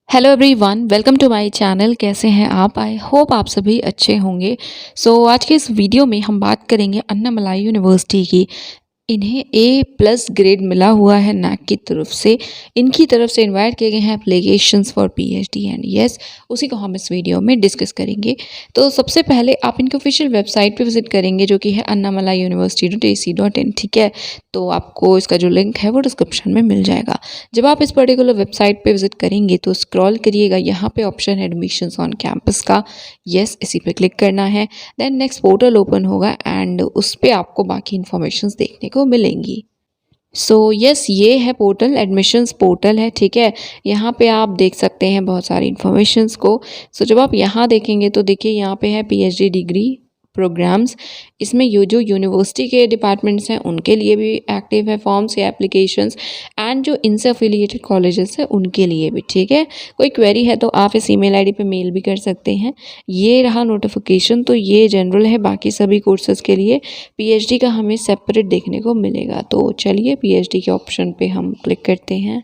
Hello everyone, welcome to my channel. कैसे हैं आप? आई होप आप सभी अच्छे होंगे। आज के इस वीडियो में हम बात करेंगे अन्नामलाई यूनिवर्सिटी की। इन्हें ए प्लस ग्रेड मिला हुआ है नैक की तरफ से। इनकी तरफ से इनवाइट किए गए हैं applications for PhD and yes, उसी को हम इस वीडियो में डिस्कस करेंगे। तो सबसे पहले आप इनकी ऑफिशियल वेबसाइट पे विजिट करेंगे, जो कि है अन्नामलाई यूनिवर्सिटी.ac.in। ठीक है, तो आपको इसका जो लिंक है वो डिस्क्रिप्शन में मिल जाएगा। जब आप इस पर्टिकुलर वेबसाइट पे विजिट करेंगे तो स्क्रॉल करिएगा, यहाँ पे ऑप्शन है एडमिशन्स ऑन कैंपस का। यस, इसी पे क्लिक करना है। देन नेक्स्ट पोर्टल ओपन होगा एंड उस पर आपको बाकी इन्फॉर्मेशन देखने को मिलेंगी। यस, ये है पोर्टल, एडमिशन्स पोर्टल है। ठीक है, यहाँ पे आप देख सकते हैं बहुत सारी इन्फॉर्मेशंस को। जब आप यहाँ देखेंगे तो देखिए यहाँ पे है पीएचडी डिग्री प्रोग्राम्स। इसमें जो यूनिवर्सिटी के डिपार्टमेंट्स हैं उनके लिए भी एक्टिव है फॉर्म्स या एप्लीकेशंस, एंड जो इनसे एफिलिएटेड कॉलेजेस हैं उनके लिए भी। ठीक है, कोई क्वेरी है तो आप इस ईमेल आईडी पे मेल भी कर सकते हैं। ये रहा नोटिफिकेशन। तो ये जनरल है, बाकी सभी कोर्सेज़ के लिए पीएचडी का हमें सेपरेट देखने को मिलेगा। तो चलिए पीएचडी के ऑप्शन पे हम क्लिक करते हैं।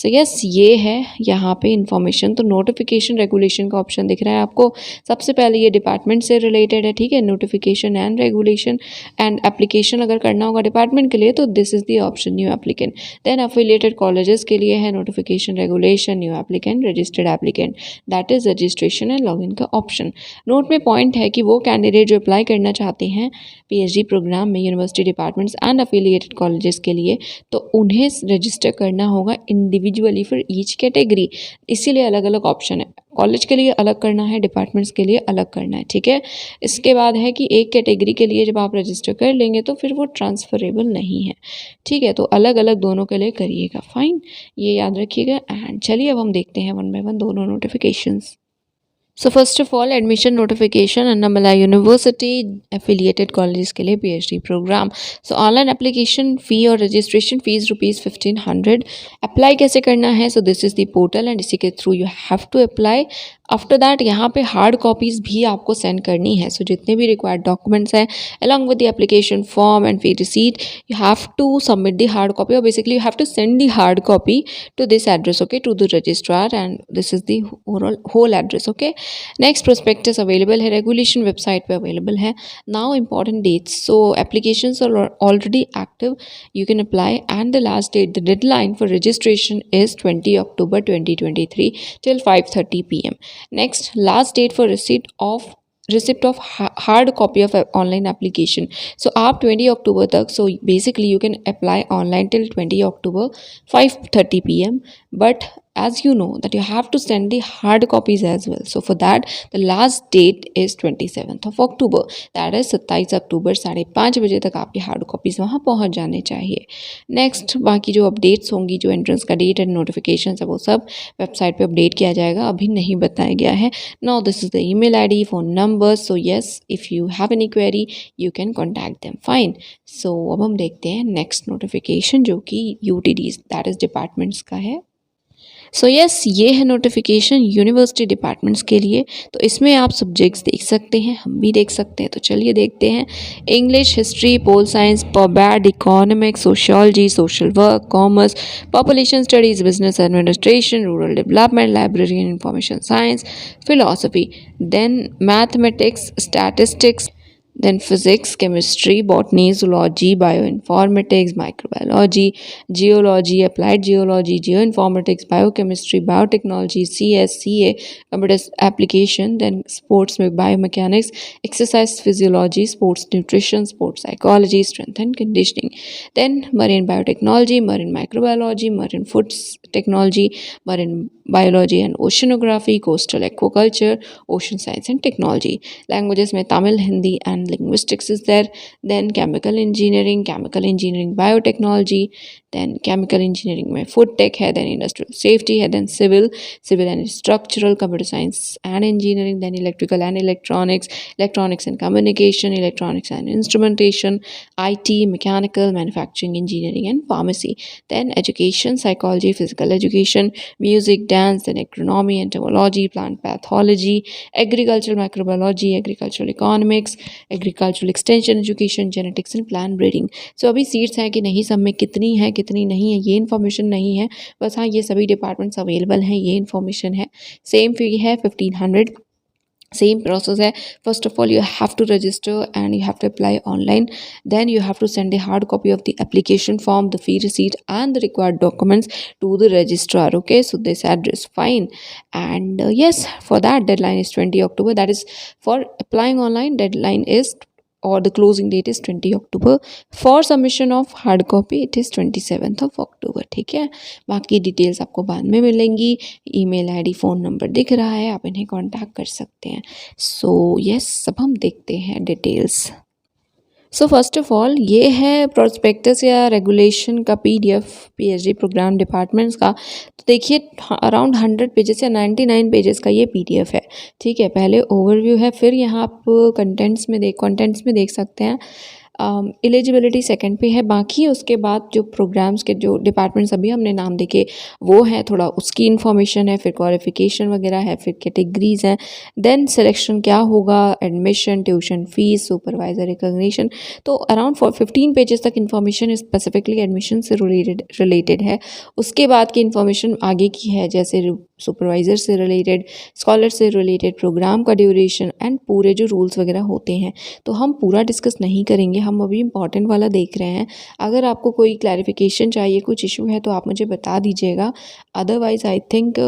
यस, ये है यहाँ पे इंफॉर्मेशन। तो नोटिफिकेशन रेगुलेशन का ऑप्शन दिख रहा है आपको। सबसे पहले ये डिपार्टमेंट से रिलेटेड है। ठीक है, notification and regulation and application अगर करना होगा डिपार्टमेंट के लिए तो this is the option new applicant. Then affiliated colleges के लिए है notification regulation, new applicant, registered applicant, that is registration and login का ऑप्शन। नोट में पॉइंट है कि वो कैंडिडेट जो अप्लाई करना चाहते हैं पीएचडी प्रोग्राम में university departments and affiliated colleges के लिए, तो उन्हें रजिस्टर करना होगा इंडिविजुअली फॉर ईच कैटेगरी। इसीलिए अलग अलग ऑप्शन है, कॉलेज के लिए अलग करना है, डिपार्टमेंट्स के लिए अलग करना है। ठीक है, इसके बाद है कि एक कैटेगरी के लिए जब आप रजिस्टर कर लेंगे तो फिर वो ट्रांसफरेबल नहीं है। ठीक है, तो अलग अलग दोनों के लिए करिएगा। फाइन, ये याद रखिएगा। एंड चलिए अब हम देखते हैं वन बाय वन दोनों notifications. First of all admission notification Annamalai university affiliated college के लिए PhD program. Online application fee और रजिस्ट्रेशन फीस ₹1500। अप्लाई कैसे करना है? This is the portal and इसी के through you have to apply. After that यहाँ पे हार्ड कॉपीज़ भी आपको सेंड करनी है। जितने भी रिक्वायर्ड डॉक्यूमेंट्स हैं along with the application form and fee receipt, you have to submit the hard copy, और basically you have to send the hard copy to this address, okay, to the registrar, and this is the whole address, okay. Next prospectus available है, regulation website पे available है। Now important dates, applications are already active, you can apply, and the last date, the deadline for registration is 20 October 2023 till 5:30 PM. Next, last date for receipt of hard copy of online application. आप 20 October तक, basically you can apply online till 20 October 5:30 PM, but as you know that you have to send the hard copies as well. For that the last date is 27th of October, that is 27 अक्टूबर 5:30 बजे तक आपकी hard copies वहाँ पहुँच जाने चाहिए। Next, बाकी जो updates होंगी, जो एंट्रेंस का डेट एंड नोटिफिकेशन है, वो सब वेबसाइट पे अपडेट किया जाएगा, अभी नहीं बताया गया है। Now this is the email ID, phone number. Yes, if you have any query you can contact them. Fine. अब हम देखते हैं नेक्स्ट नोटिफिकेशन, जो कि यूटीडीज दैट इज़ डिपार्टमेंट्स का है। यस, ये है नोटिफिकेशन यूनिवर्सिटी डिपार्टमेंट्स के लिए। तो इसमें आप सब्जेक्ट्स देख सकते हैं, हम भी देख सकते हैं। तो चलिए देखते हैं। इंग्लिश, हिस्ट्री, पोल साइंस, पॉबैड, economics, sociology, social work, commerce, population studies, business administration, rural development, library and information science, philosophy, then mathematics, statistics, then physics, chemistry, botany, zoology, bioinformatics, microbiology, geology, applied geology, geoinformatics, biochemistry, biotechnology, CS, CA, computer application, then sports में biomechanics, exercise physiology, sports nutrition, sports psychology, strength and conditioning, then marine biotechnology, marine microbiology, marine foods technology, marine biology and oceanography, coastal aquaculture, ocean science and technology. Languages में Tamil, Hindi and linguistics is there. Then chemical engineering, biotechnology, then chemical engineering में food tech है, then industrial safety है, then civil and structural, computer science and engineering, then electrical and electronics and communication, electronics and instrumentation, IT, mechanical, manufacturing, engineering and pharmacy. Then education, psychology, physical education, music, dance, then agronomy, entomology, plant pathology, agricultural microbiology, agricultural economics, agricultural extension education, genetics and plant breeding. अभी seats हैं कि नहीं, सब में कितनी है, कितनी नहीं है ये इन्फॉर्मेशन नहीं है, बस हाँ ये सभी डिपार्टमेंट्स अवेलेबल हैं ये इन्फॉर्मेशन है। सेम फ़ी है 1500, same process है। first of all you have to register and you have to apply online, then you have to send a hard copy of the application form, the fee receipt and the required documents to the registrar. Okay, so this address fine, and yes, for that deadline is 20 October, that is for applying online. Deadline is, or the closing date is 20 October. For submission of hard copy it is 27th of October। ठीक है, बाकी details आपको बाद में मिलेंगी। Email ID, phone number दिख रहा है, आप इन्हें कांटेक्ट कर सकते हैं। सो यस, अब हम देखते हैं details. So first of all ये है प्रोस्पेक्टस या रेगुलेशन का पीडीएफ पीएचडी प्रोग्राम डिपार्टमेंट्स का। तो देखिए अराउंड 100 पेजेस या 99 पेजेस का ये पीडीएफ है। ठीक है, पहले ओवरव्यू है, फिर यहाँ आप कंटेंट्स में देख सकते हैं। एलिजिबिलिटी सेकंड पे है, बाकी उसके बाद जो प्रोग्राम्स के जो डिपार्टमेंट्स अभी हमने नाम देखे वो है, थोड़ा उसकी इन्फॉर्मेशन है, फिर क्वालिफिकेशन वगैरह है, फिर कैटेगरीज हैं, देन सिलेक्शन क्या होगा, admission, tuition fees, supervisor recognition. तो अराउंड 15 पेजेस तक इन्फॉर्मेशन स्पेसिफिकली एडमिशन से रिलेटेड है। उसके बाद की इन्फॉर्मेशन आगे की है, जैसे सुपरवाइज़र से रिलेटेड, स्कॉलर से रिलेटेड, प्रोग्राम का ड्यूरेशन एंड पूरे जो रूल्स वगैरह होते हैं। तो हम पूरा डिस्कस नहीं करेंगे, हम अभी इंपॉर्टेंट वाला देख रहे हैं। अगर आपको कोई क्लैरिफिकेशन चाहिए, कुछ इशू है तो आप मुझे बता दीजिएगा, otherwise I think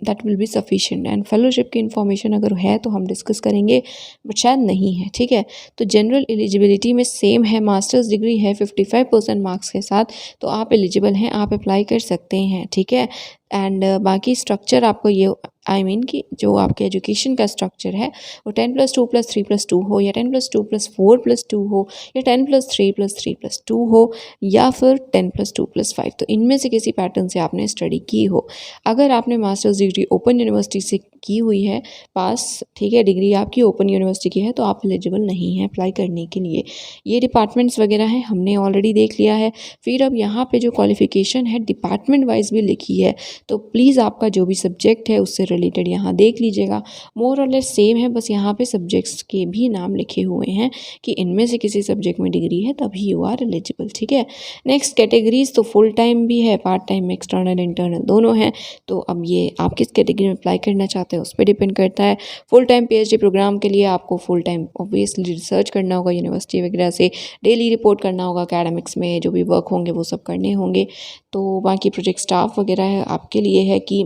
that will be sufficient. And fellowship की इन्फॉर्मेशन अगर है तो हम डिस्कस करेंगे, बट शायद नहीं है। ठीक है, तो जनरल एलिजिबिलिटी में सेम है, मास्टर्स डिग्री है 55% मार्क्स के साथ, तो आप एलिजिबल हैं, आप अप्लाई कर सकते हैं। ठीक है, एंड बाकी स्ट्रक्चर आपको ये कि जो आपके एजुकेशन का स्ट्रक्चर है वो 10+2+3+2 हो, या 10+2+4+2 हो, या 10+3+3+2 हो, या फिर 10+2+5। तो इनमें से किसी पैटर्न से आपने स्टडी की हो। अगर आपने मास्टर्स डिग्री ओपन यूनिवर्सिटी से की हुई है पास, ठीक है, डिग्री आपकी ओपन यूनिवर्सिटी की है, तो आप एलिजिबल नहीं हैं अप्लाई करने के लिए। ये डिपार्टमेंट्स वगैरह हैं हमने ऑलरेडी देख लिया है। फिर अब यहाँ पे जो क्वालिफिकेशन है डिपार्टमेंट वाइज भी लिखी है, तो प्लीज़ आपका जो भी सब्जेक्ट है उससे रिलेटेड यहाँ देख लीजिएगा। मोर और लेस सेम है, बस यहाँ पे सब्जेक्ट्स के भी नाम लिखे हुए हैं कि इनमें से किसी सब्जेक्ट में डिग्री है तभी यू आर एलिजिबल। ठीक है, नेक्स्ट कैटेगरीज, तो फुल टाइम भी है, पार्ट टाइम, एक्सटर्नल इंटरनल दोनों हैं। तो अब ये आप किस कैटेगरी में अप्लाई करना चाहते हैं उस पर डिपेंड करता है। फुल टाइम पीएचडी प्रोग्राम के लिए आपको फुल टाइम ऑब्वियसली रिसर्च करना होगा, यूनिवर्सिटी वगैरह से डेली रिपोर्ट करना होगा, एकेडमिक्स में जो भी वर्क होंगे वो सब करने होंगे। तो बाकी प्रोजेक्ट स्टाफ वगैरह है आपके लिए है कि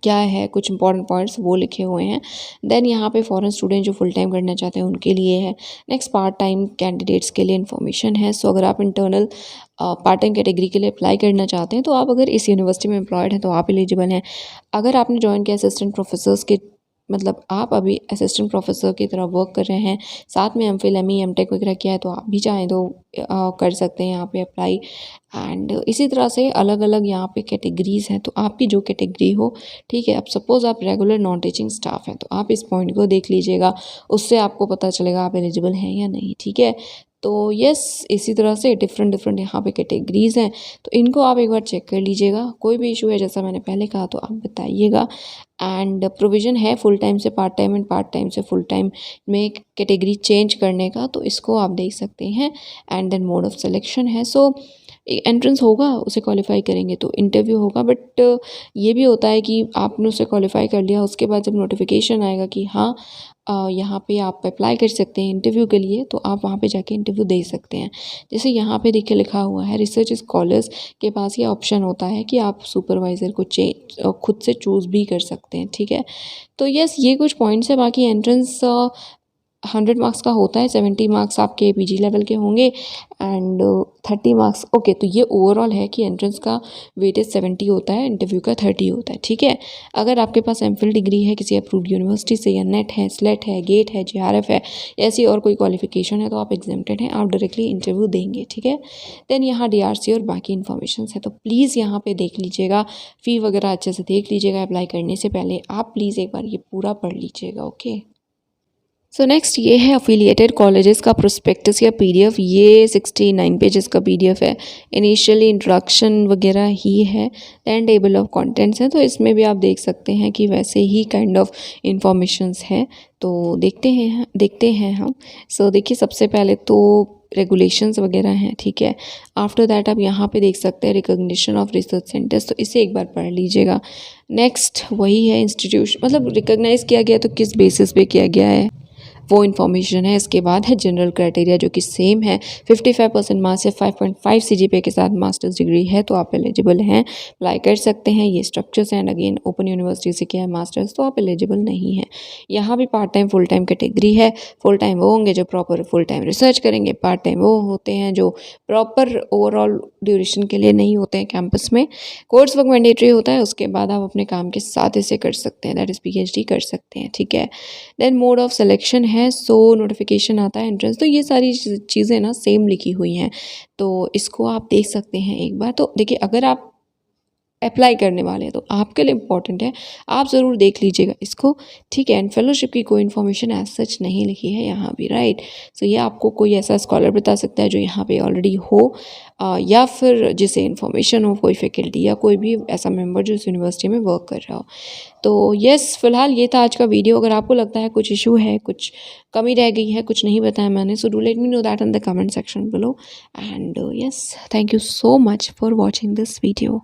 क्या है, कुछ इंपॉर्टेंट पॉइंट्स वो लिखे हुए हैं। देन यहाँ पे फॉरेन स्टूडेंट जो फुल टाइम करना चाहते हैं उनके लिए है। नेक्स्ट पार्ट टाइम कैंडिडेट्स के लिए इन्फॉर्मेशन है। सो अगर आप इंटरनल पार्ट टाइम कैटेगरी के लिए अप्लाई करना चाहते हैं तो आप अगर इस यूनिवर्सिटी में एम्प्लॉयड हैं तो आप एलिजिबल हैं। अगर आपने ज्वाइन किया असिस्टेंट प्रोफेसर्स के, मतलब आप अभी असिस्टेंट प्रोफेसर की तरह वर्क कर रहे हैं, साथ में एमफिल, एमई, एमटेक वगैरह किया है, तो आप भी चाहें तो कर सकते हैं यहाँ पे अप्लाई। एंड इसी तरह से अलग अलग यहाँ पे कैटेगरीज़ हैं, तो आपकी जो कैटेगरी हो, ठीक है। अब सपोज़ आप रेगुलर नॉन टीचिंग स्टाफ हैं तो आप इस पॉइंट को देख लीजिएगा, उससे आपको पता चलेगा आप एलिजिबल हैं या नहीं। ठीक है, तो यस, इसी तरह से डिफरेंट यहाँ पे कैटेगरीज़ हैं, तो इनको आप एक बार चेक कर लीजिएगा। कोई भी इशू है जैसा मैंने पहले कहा तो आप बताइएगा। एंड प्रोविज़न है फुल टाइम से part time and part time से फुल टाइम में कैटेगरी चेंज करने का, तो इसको आप देख सकते हैं। And then mode of selection है। सो एंट्रेंस होगा, उसे क्वालिफाई करेंगे तो इंटरव्यू होगा, बट ये भी होता है कि आपने उसे क्वालिफाई कर लिया, उसके बाद जब नोटिफिकेशन आएगा कि हाँ यहाँ पे आप अप्लाई कर सकते हैं इंटरव्यू के लिए, तो आप वहाँ पे जाके इंटरव्यू दे सकते हैं। जैसे यहाँ पे देखिए लिखा हुआ है, रिसर्च स्कॉलर्स के पास ये ऑप्शन होता है कि आप सुपरवाइज़र को खुद से चूज़ भी कर सकते हैं। ठीक है, तो यस, ये कुछ पॉइंट्स है। बाकी एंट्रेंस 100 मार्क्स का होता है, 70 मार्क्स आपके पीजी लेवल के होंगे एंड 30 मार्क्स, ओके। तो ये ओवरऑल है कि एंट्रेंस का वेटेज 70 होता है, इंटरव्यू का 30 होता है। ठीक है, अगर आपके पास एमफिल डिग्री है किसी अप्रूव्ड यूनिवर्सिटी से, या नेट है, स्लेट है, गेट है, जेआरएफ है, ऐसी और कोई क्वालिफिकेशन है, तो आप एग्जेम्प्टेड हैं, आप डायरेक्टली इंटरव्यू देंगे। ठीक है, देन यहाँ डीआरसी और बाकी इन्फॉर्मेशन है, तो प्लीज़ यहाँ पे देख लीजिएगा, फ़ी वगैरह अच्छे से देख लीजिएगा। अप्लाई करने से पहले आप प्लीज़ एक बार ये पूरा पढ़ लीजिएगा। ओके, सो नेक्स्ट ये है अफिलिएटेड कॉलेजेस का प्रोस्पेक्टस या पीडीएफ। ये 69 पेजेस का पीडीएफ है। इनिशियली इंट्रोडक्शन वगैरह ही है, दैन टेबल ऑफ कंटेंट्स है, तो इसमें भी आप देख सकते हैं कि वैसे ही काइंड ऑफ इंफॉर्मेशंस है। तो देखते हैं हम। सो देखिए, सबसे पहले तो रेगुलेशंस वगैरह हैं, ठीक है। आफ्टर दैट आप यहाँ पे देख सकते हैं रिकॉग्निशन ऑफ रिसर्च सेंटर्स, तो इसे एक बार पढ़ लीजिएगा। नेक्स्ट वही है इंस्टीट्यूशन, मतलब रिकॉग्नाइज़ किया गया तो किस बेसिस पे किया गया है वो इन्फॉर्मेशन है। इसके बाद है जनरल क्राइटेरिया जो कि सेम है, 55% मार्क्स या 5.5 सीजीपीए के साथ मास्टर्स डिग्री है तो आप एलिजिबल हैं, अप्लाई कर सकते हैं। ये structures and again open university से किया है मास्टर्स तो आप एलिजिबल नहीं हैं। यहाँ भी part time full time category है। फुल टाइम वो होंगे जो प्रॉपर फुल टाइम रिसर्च करेंगे, पार्ट टाइम वो होते हैं जो प्रॉपर ओवरऑल ड्यूरेशन के लिए नहीं होते हैं कैंपस में। कोर्स वर्क मैंडेटरी होता है, उसके बाद आप अपने काम के साथ इसे कर सकते हैं, दैट इज़ पीएचडी कर सकते हैं, ठीक है। देन मोड ऑफ सिलेक्शन है, सो नोटिफिकेशन आता है एंट्रेंस, तो ये सारी चीज़ें ना सेम लिखी हुई हैं, तो इसको आप देख सकते हैं एक बार। तो देखिए अगर आप अप्लाई करने वाले हैं तो आपके लिए इम्पॉर्टेंट है, आप ज़रूर देख लीजिएगा इसको, ठीक है। एंड फेलोशिप की कोई इन्फॉर्मेशन एज सच नहीं लिखी है यहाँ भी, राइट। सो ये आपको कोई ऐसा स्कॉलर बता सकता है जो यहाँ पे ऑलरेडी हो, या फिर जिसे इन्फॉर्मेशन हो, कोई फैकल्टी या कोई भी ऐसा मेंबर जो इस यूनिवर्सिटी में वर्क कर रहा हो। तो यस, फिलहाल ये था आज का वीडियो। अगर आपको लगता है कुछ इशू है, कुछ कमी रह गई है, कुछ नहीं बताया मैंने, so do let me know that in the comment section below. And yes, thank you so much for watching this video.